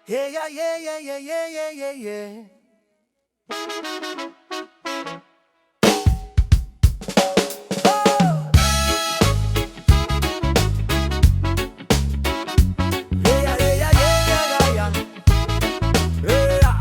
Yeah, yeah, yeah, yeah, yeah, yeah, yeah, yeah, yeah. Yeah, yeah, yeah, yeah, yeah, yeah, yeah.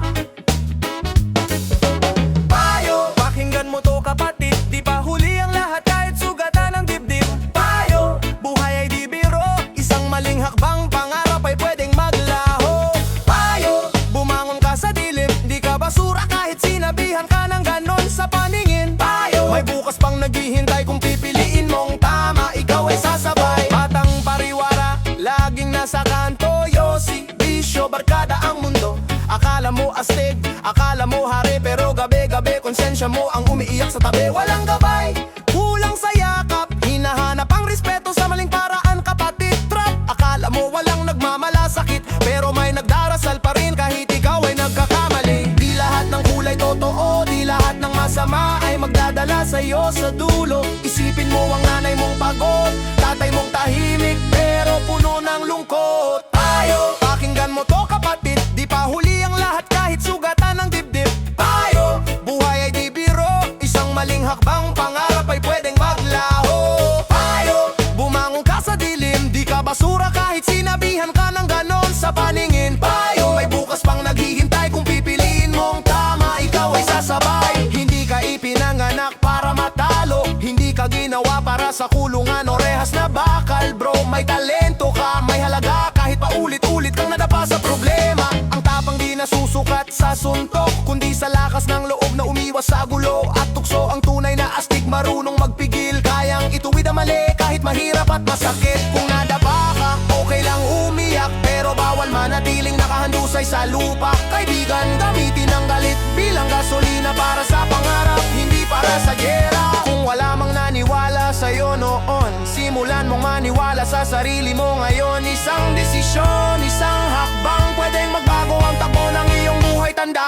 Payo, pakinggan mo to kapatid, di pa huli ang lahat kahit sugatan ng dibdib. Payo, buhay ay di biro, isang maling hakbang, pangarap ay pwedeng maglaho. Payo, bumangon ka sa dilim, di ka basura kahit sinabihan ka ng ganon sa paningin. Payo, may bukas pang naghihintay kung pipiliin mong tama, ikaw ay sasabay. Batang pariwara, laging nasa kanto, yosi, bisyo, barkada ang mundo. Akala mo astig, akala mo hari, pero gabi-gabi konsensya mo ang umiiyak sa tabi. Walang gabay, kulang sa yakap, hinahanap ang respeto sa maling paraan kapatid. Trap, akala mo walang nagmamalasakit, pero may nagdarasal pa rin kahit ikaw ay nagkakamali. Di lahat ng kulay totoo, di lahat ng masama ay magdadala sa'yo sa dulo. Isipin mo ang nanay mong pagod, tatay mong tahimik, pero puno ng lungkot. Tayo, pakinggan mo to kapatid, di pa huli ang lahat kahit sugatan ng dibdib. Tayo, buhay ay di biro, isang maling hakbang, pangarap ay pwedeng maglaho. Tayo, bumangon ka sa dilim, di ka basura kahit sinabihan ka ng ganon sa paningin. Tayo, may bukas pang naghihintay kung pipiliin mong tama, ikaw ay sasabay. Hindi ka ipinanganak para matalo, hindi ka ginawa para sa kulungan o rehas na bakal. Bro, may talento ka, may halaga kahit paulit-ulit kang nadapa sa problema. Ang tapang di nasusukat sa suntok, kundi sa lakas ng loob na umiwas sa gulo at tukso. Ang tunay na astig marunong magpigil, kayang ituwid ang mali kahit mahirap at masakit. Kung nadapa ka, okay lang umiyak, pero bawal manatiling nakahandusay sa lupa. Kaibigan, gamitin ang galit bilang gasolina para sa pangarap, hindi para sa gera. Kung wala mang naniwala sa'yo noon, simulan mong maniwala sa sarili mo ngayon. Isang desisyon, isang hakbang, pwedeng magbago ang takbo ng iyong buhay. Tandaan,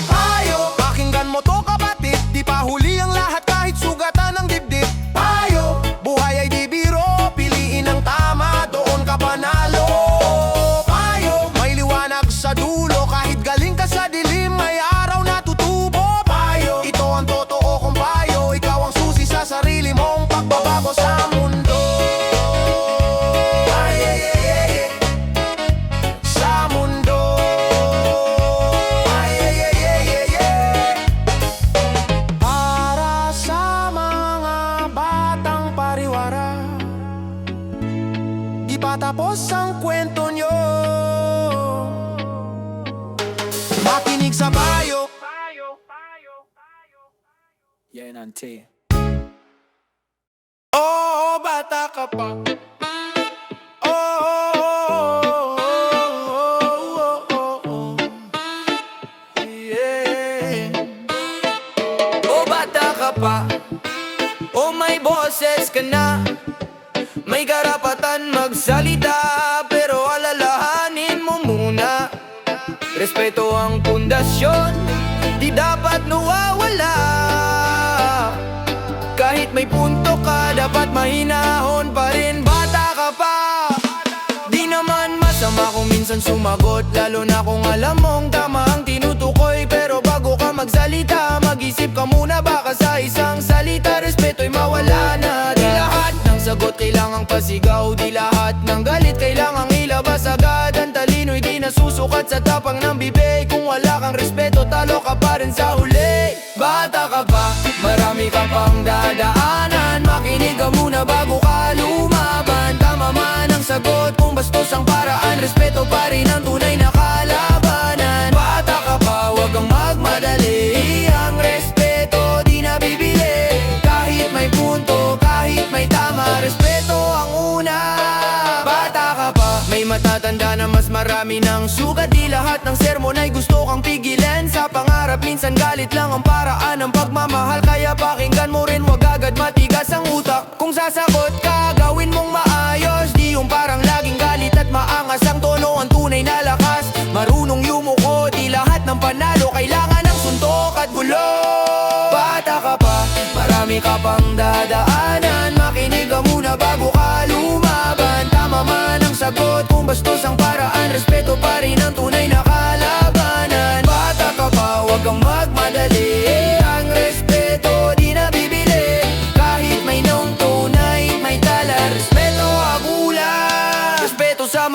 payo, pakinggan mo to kapatid, di pa huli ang lahat kahit sugatan ng dibdib. Payo, buhay ay di biro, piliin ang tama, doon ka panalo. Payo, may liwanag sa dulo, kahit galing ka sa dilim, may araw na tutubo. Payo, ito ang totoo kong payo, ikaw ang susi sa sarili mong pagbabago sa mundo. Ay, ay, ay, ay, ay. Sa mundo. Ay, ay, ay, ay, ay, ay. Para sa mga batang pariwara, di pa tapos ang kwento nyo. Makinig sa payo. Yan auntie. Oh, bata ka pa. Oh, oh, oh, oh, oh. Yeah. O bata ka pa, o may boses ka na, may karapatan magsalita, pero alalahanin mo muna, respeto ang pundasyon, di dapat nawawala. Kahit may punto ka, dapat mahinahon pa rin. Bata ka pa, di naman masama kung minsan sumagot, lalo na kung alam mong tama ang tinutukoy. Pero bago ka magsalita, mag-isip ka muna, baka sa isang salita respeto'y mawala na. Di lahat ng sagot kailangang pasigaw, di lahat ng galit kailangang ilabas agad. Ang talino'y di nasusukat sa tapang ng bibig, kung wala kang respeto, talo ka pa rin sa huli. Bata ka pa, marami ka pang dadaanan, makinig ka muna bago ka lumaban. Tama man ang sagot, kung bastos ang paraan, respeto pa rin ang tunay na kalabanan. Bata ka pa, huwag kang magmadali, ang respeto di nabibili. Kahit may punto, kahit may tama, respeto ang una. Bata ka pa, may matatanda na mas marami ng sugat, di lahat ng sermon ay gusto kang pigilan. Sa pangarap minsan galit lang ang paraan ng pagmamahal, kaya pakinggan mo rin, wag agad matigas ang utak. Kung sasagot ka, gawin mong maayos, di yung parang laging galit at maangas ang tono. Ang tunay na lakas, marunong yumuko, di lahat ng panalo kailangan ng suntok at gulo. Bata ka pa, marami ka pang dadaanan, makinig ka muna bago ka lumaban. Tama man ang sagot, kung bastos ang paraan,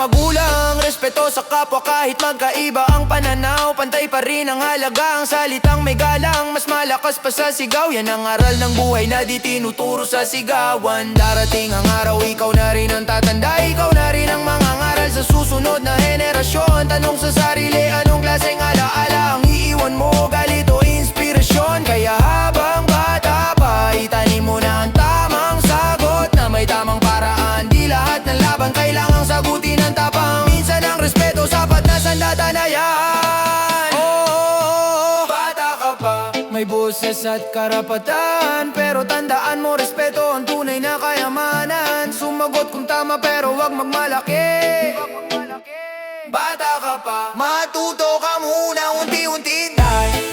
magulang. Respeto sa kapwa kahit magkaiba ang pananaw. Pantay pa rin ang halaga, ang salitang may galang. Mas malakas pa sa sigaw, yan ang aral ng buhay na di tinuturo sa sigawan. Darating ang araw, ikaw na rin ang tatanda. Ikaw na rin ang mangangaral sa susunod na henerasyon. Tanong sa sarili, anong klaseng alaala ang iiwan mo? Galit o inspirasyon? Kaya habang bata pa, itanim mo na ang tamang sagot na may tamang paraan. Di lahat ng laban kailangang sagutin ng tapang. Minsan ang respeto sapat na sandata na yan. Oh, bata ka pa, may boses at karapatan. Pero tandaan mo, respeto ang tunay na kayamanan. Sumagot kung tama pero wag magmalaki. Bata ka pa, matuto ka muna unti-unti dahil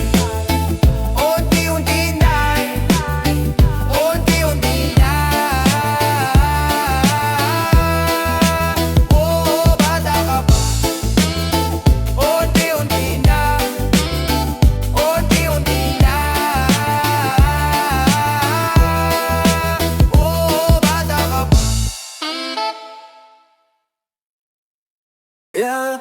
unti-unti na, unti-unti na. Oh, bata ka pa, unti-unti na, unti-unti na. Oh, bata ka pa. Yeah.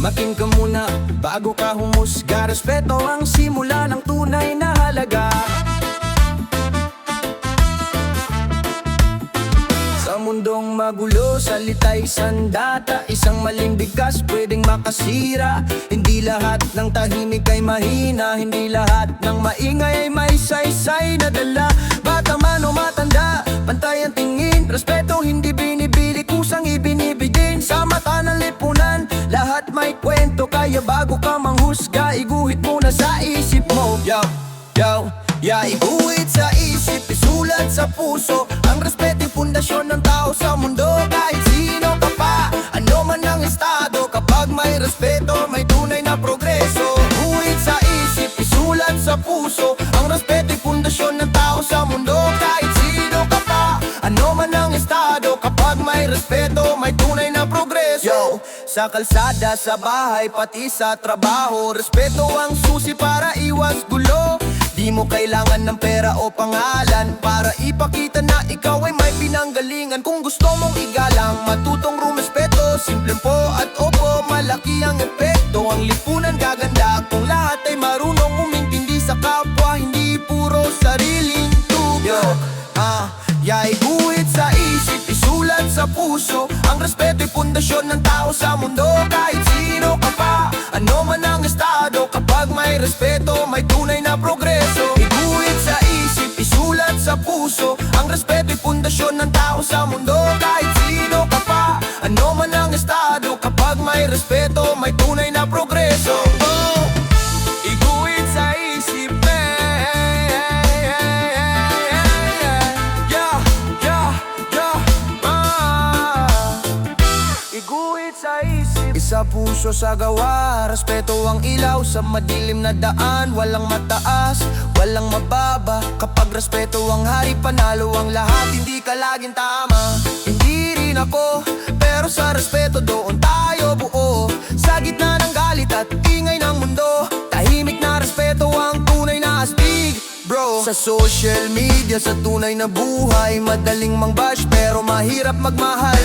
Making ka muna bago ka humusga. Respeto ang simula ng tunay na halaga. Sa mundong magulo, salita'y sandata. Isang maling bigkas pwedeng makasira. Hindi lahat ng tahimik ay mahina. Hindi lahat ng maingay ay may saysay na dala. Bata man o matanda, pantay ang tingin. Respeto hindi binibili, kusang ibinibigin. Sa mata ng lipunan, lahat may kwento. Kaya bago ka manghusga, iguhit muna sa isip mo. Iguhit sa isip, isulat sa puso. Ang respeto ay pundasyon ng tao sa mundo. Kahit sino ka pa, ano man ang estado. Kapag may respeto, may tunay na progreso. Iguhit sa isip, isulat sa puso. Ang respeto ay pundasyon ng tao sa mundo. Kahit sino ka pa, ano man ang estado. Kapag may respeto, may tunay na progreso. Sa kalsada, sa bahay, pati sa trabaho, respeto ang susi para iwas gulo. Di mo kailangan ng pera o pangalan para ipakita na ikaw ay may pinanggalingan. Kung gusto mong igalang, matutong rumespeto. Simple po at opo, malaki ang epekto. Ang lipunan gaganda kung lahat ay marunong umintindi sa kapwa. Hindi puro sariling tubok. Iguhit sa isip, isulat sa puso. Ang respeto ay pundasyon ng tao sa mundo. Kahit sino ka pa, ano man ang estado. Kapag may respeto, may tunay na progreso. Iguhit sa isip, isulat sa puso. Ang respeto ay pundasyon ng tao sa mundo. Kahit sino ka pa, ano man ang estado. Kapag may respeto, may tunay na progreso. Oh, iguhit sa isip, iguhit sa isip, isa puso sa gawa. Respeto ang ilaw sa madilim na daan. Walang mataas, walang mababa. Kapag respeto ang hari, panalo ang lahat. Hindi ka laging tama, hindi rin ako, pero sa respeto doon tayo buo. Sa gitna ng galit at ingay ng mundo, tahimik na respeto ang tunay na astig, bro. Sa social media, sa tunay na buhay, madaling mang-bash pero mahirap magmahal.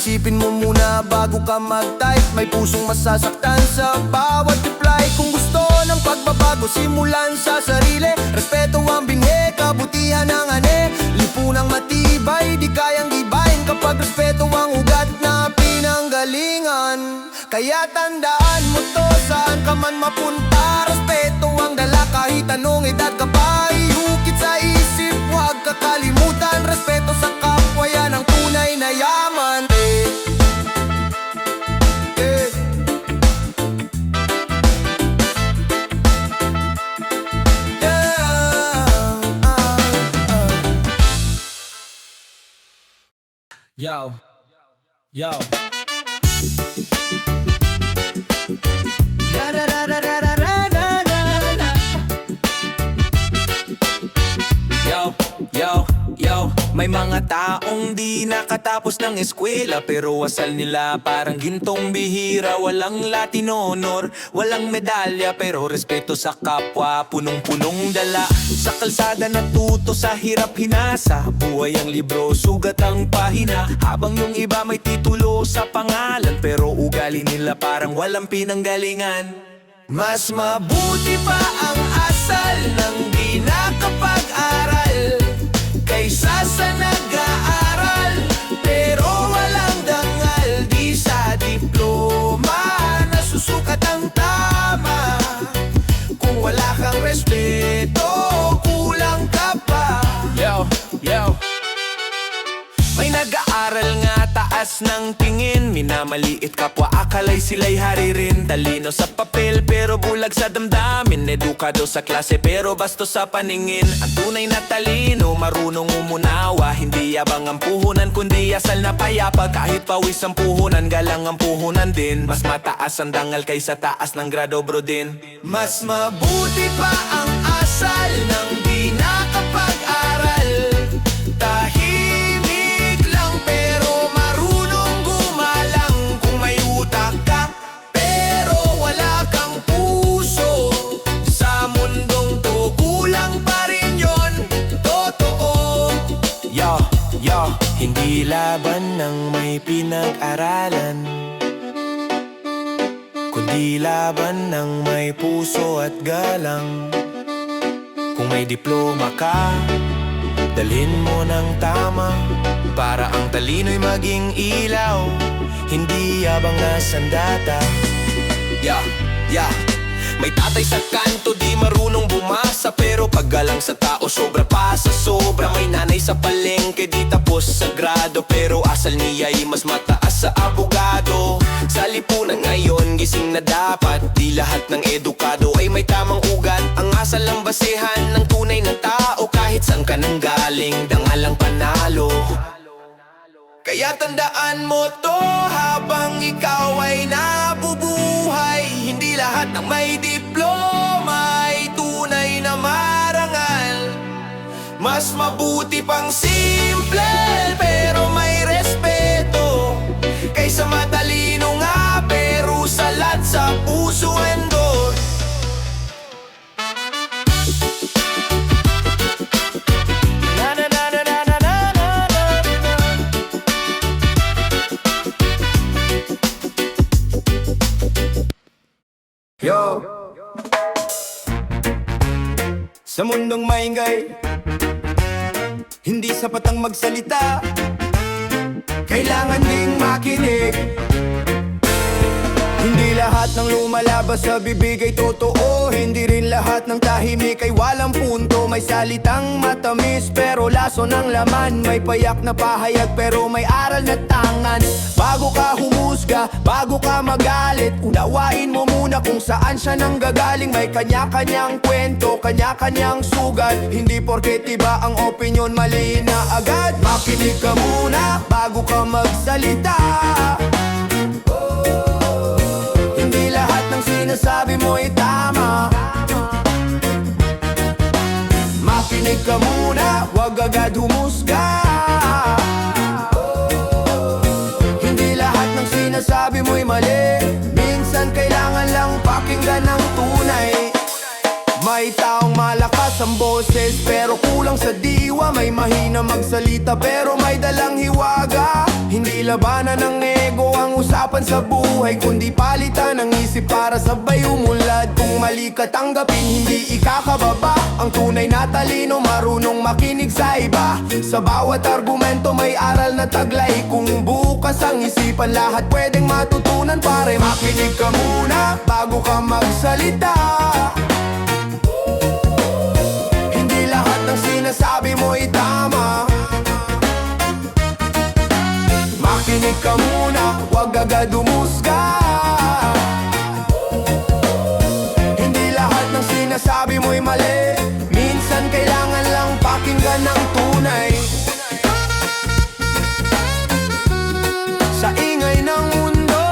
Isipin mo muna bago ka mag-type. May pusong masasaktan sa bawat reply. Kung gusto ng pagbabago, simulan sa sarili. Respeto ang binhi, kabutihan ang ane. Lipunang matibay, di kayang gibahin. Kapag respeto ang ugat na pinanggalingan. Kaya tandaan mo to, saan ka man mapunta. Respeto ang dala kahit anong edad ka pa. Ihukit sa isip, huwag kakalimutan. Respeto sa kapwa, yan ang tunay na yaman. Yo, yo. Yo, may mga taong di nakatapos ng eskwela pero asal nila parang gintong bihira. Walang Latin honor, walang medalya pero respeto sa kapwa, punong-punong dala. Sa kalsada natuto sa hirap hinasa, buhay ang libro, sugat ang pahina. Habang yung iba may titulo sa pangalan pero ugali nila parang walang pinanggalingan. Mas mabuti pa ang asal ng di nakapag-aral kaysa sa nag-aaral pero walang dangal. Di sa diploma nasusukat ang tama. Kung wala kang respeto, kulang ka pa. Yo. May nag-aaral nga taas ng tingin, minamaliit kapwa akalay sila'y hari rin. Talino sa papel pero bulag sa damdamin, edukado sa klase pero basto sa paningin. Ang tunay na talino, marunong umunawa, hindi yabang ang puhunan kundi asal na payapa. Kahit pawis ang puhunan, galang ang puhunan din. Mas mataas ang dangal kaysa taas ng grado bro din. Mas mabuti pa ang asal ng di nakapag-aral. Tahimik lang pero marunong gumalang. Kung may utak ka pero wala kang puso, sa mundong to kulang pa rin yun. Totoo. Yo. Hindi laban ng may pinag-aralan, kundi laban ng may puso at galang. Kung may diploma ka, dalhin mo ng tama para ang talino'y maging ilaw, hindi yabang na sandata. Yeah. May tatay sa kanto, di marunong bumasa pero paggalang sa tao, sobra pa sa sobra. May nanay sa palengke, di tapos sa grado pero asal niya'y mas mataas sa abogado. Sa lipunan ngayon, gising na dapat di lahat ng edukado ay may tamang ugat. Ang asal ang basehan ng tunay na tao, kahit saan ka nang galing, dangalang panalo. Kaya tandaan mo to habang ikaw ay nabubuhay, hindi lahat ng may diploma ay tunay na marangal. Mas mabuti pang simple pero may respeto kaysa matalino nga pero salat sa puso endor. Yo! Sa mundong maingay, hindi sapat ang magsalita, kailangan ding makinig. Hindi lahat ng lumalabas sa bibig ay totoo, hindi rin lahat ng tahimik ay walang punto. May salitang matamis pero laso ng laman, may payak na pahayag pero may aral na tangan. Bago ka humusga, bago ka magalit, unawain mo muna kung saan siya nanggagaling. May kanya-kanyang kwento, kanya-kanyang sugat, hindi porket iba ang opinyon mali na agad. Makinig ka muna bago ka magsalita, hindi lahat ng sinasabi mo ay tama. Makinig ka muna, wag agad humusga, hindi lahat ng sinasabi mo'y mali. Minsan kailangan lang pakinggan ng tunay. May taong malakas ang boses pero kulang sa diwa, may mahina magsalita pero may dalang hiwaga. Hindi labanan ng ego ang usapan sa buhay, kundi palitan ng isip para sabay umunlad. Kung mali ka tanggapin, hindi ikakababa. Ang tunay na talino, marunong makinig sa iba. Sa bawat argumento may aral na taglay. Kung bukas ang isipan, lahat pwedeng matutunan. Pare, makinig ka muna bago ka magsalita, hindi lahat ng sinasabi mo ay tama. Makinig ka muna, wag agad humusga, hindi lahat ng sinasabi mo'y mali. Minsan kailangan lang pakinggan ng tunay. Sa ingay ng mundo,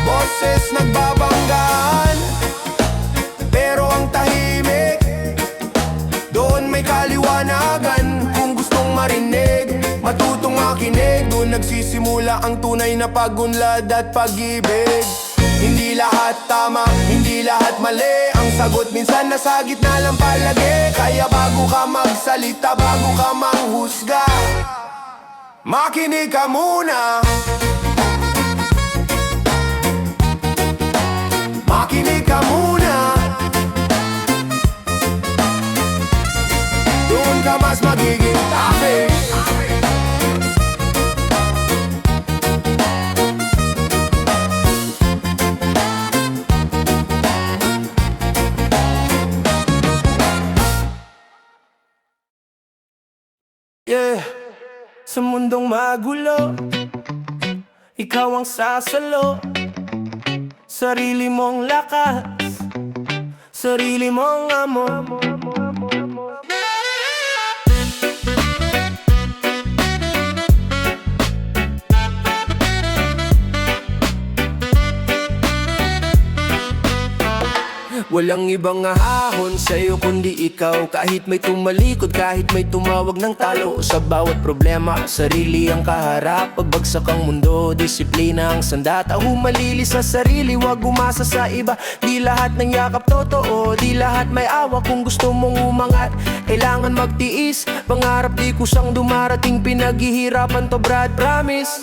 boses nagbabanggaan pero ang tahimik nagsisimula ang tunay na pagunlad at pag-ibig. Hindi lahat tama, hindi lahat mali. Ang sagot minsan nasa gitna lang palagi. Kaya bago ka magsalita, bago ka manghusga, makinig ka muna. Makinig ka muna. Doon ka mas magiging tabi. Yeah, sa mundong magulo, ikaw ang sasalo. Sarili mong lakas, sarili mong amor. Walang ibang ahahon sa'yo kundi ikaw. Kahit may tumalikod, kahit may tumawag ng talo. Sa bawat problema, sarili ang kaharap. Pagbagsak ang mundo, disiplina ang sandata. Humalili sa sarili, wag umasa sa iba. Di lahat ng yakap totoo, di lahat may awa. Kung gusto mong umangat, kailangan magtiis. Pangarap di kusang dumarating, pinaghihirapan to Brad, promise.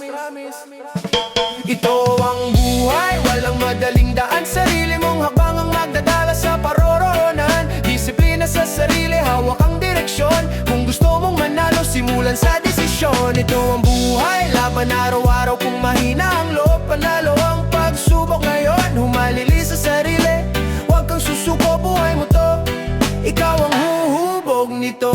Ito ang buhay, walang madaling daan. Sarili mong hakbang ang magdadala sa paroroonan. Disiplina sa sarili, hawak ang direksyon. Kung gusto mong manalo, simulan sa desisyon. Ito ang buhay, laban araw-araw. Kung mahina ang loob, panalo ang pagsubok ngayon. Humalili sa sarili, huwag kang susuko, buhay mo to. Ikaw ang huhubog nito.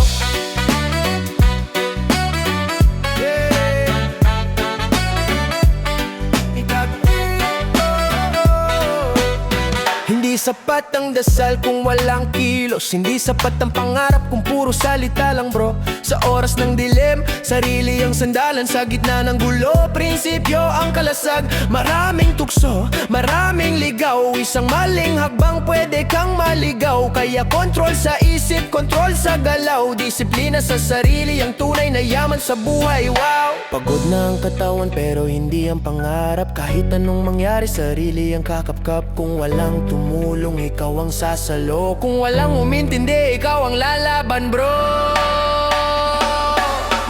Hindi sapat ang dasal kung walang kilos. Hindi sapat ang pangarap kung puro salita lang bro. Sa oras ng dilim, sarili ang sandalan. Sa gitna ng gulo, prinsipyo ang kalasag. Maraming tukso, maraming ligaw. Isang maling hakbang pwede kang maligaw. Kaya kontrol sa isip, kontrol sa galaw. Disiplina sa sarili ang tunay na yaman sa buhay, wow. Pagod na ang katawan pero hindi ang pangarap. Kahit anong mangyari, sarili ang kakapkap. Kung walang tumulong, ikaw ang sasalo. Kung walang umintindi, ikaw ang lalaban bro.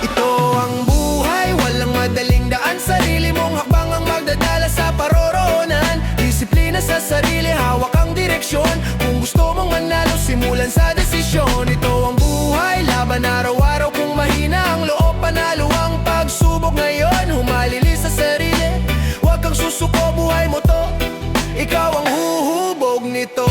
Ito ang buhay, walang madaling daan. Sarili mong hakbang ang magdadala sa paroroonan. Disiplina sa sarili, hawak ang direksyon. Kung gusto mong manalo, simulan sa desisyon. Ito ang buhay, laban araw-araw. Kung mahina ang loob, panalo ang pagsubok ngayon. Humalili sa sarili, huwag kang susuko, buhay mo to. Ikaw ang huhubog nito.